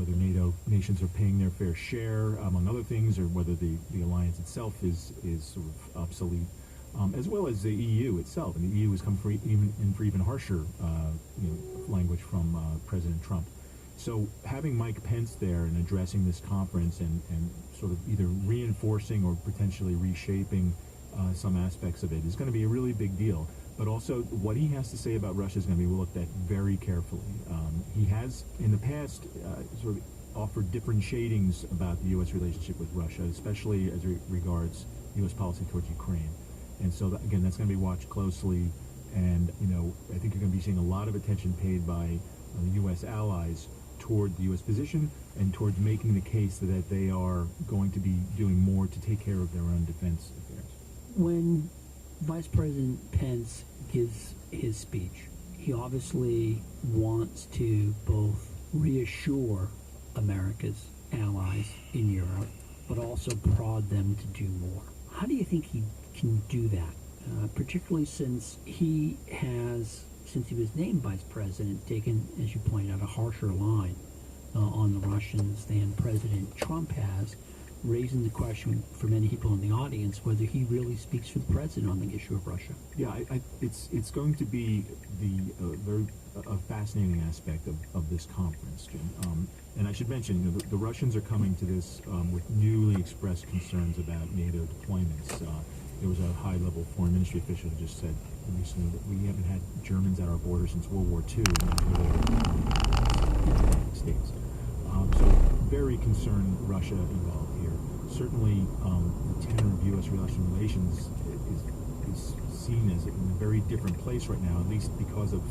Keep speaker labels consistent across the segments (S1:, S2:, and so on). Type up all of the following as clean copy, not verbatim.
S1: whether NATO nations are paying their fair share, among other things, or whether the alliance itself is sort of obsolete, as well as the EU itself. And the EU has come for even harsher language from President Trump. So having Mike Pence there and addressing this conference and sort of either reinforcing or potentially reshaping some aspects of it is going to be a really big deal. But also what he has to say about Russia is going to be looked at very carefully. He has, in the past, sort of offered different shadings about the U.S. relationship with Russia, especially as regards U.S. policy towards Ukraine. And so, again, that's going to be watched closely. And, I think you're going to be seeing a lot of attention paid by the U.S. allies toward the U.S. position and towards making the case that they are going to be doing more to take care of their own defense affairs.
S2: When Vice President Pence gives his speech, he obviously wants to both reassure America's allies in Europe, but also prod them to do more. How do you think he can do that, particularly since he has, since he was named vice president, taken, as you pointed out, a harsher line on the Russians than President Trump has, raising the question for many people in the audience whether he really speaks for the president on the issue of Russia?
S1: Yeah, it's going to be very fascinating aspect of this conference, Jim. And I should mention, the Russians are coming to this with newly expressed concerns about NATO deployments. There was a high-level foreign ministry official who just said recently that we haven't had Germans at our border since World War II in the United States. So very concerned Russia involved here. Certainly, the tenor of U.S.-Russian relations is seen as in a very different place right now, at least because of,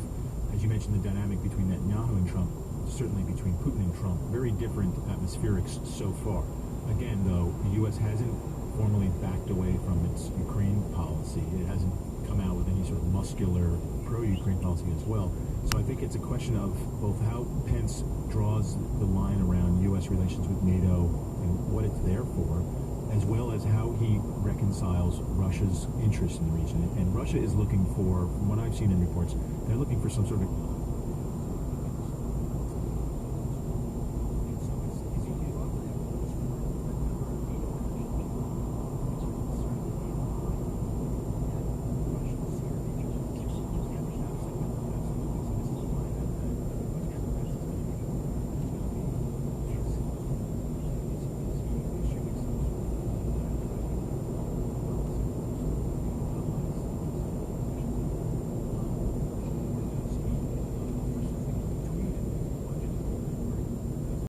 S1: as you mentioned, the dynamic between Netanyahu and Trump, certainly between Putin and Trump, very different atmospherics so far. Again, though, the U.S. hasn't formally backed away from its Ukraine policy. It hasn't come out with any sort of muscular pro-Ukraine policy as well. So I think it's a question of both how Pence draws the line around U.S. relations with NATO and what it's there for, as well as how he reconciles Russia's interest in the region. And Russia is looking for, from what I've seen in reports, they're looking for some sort of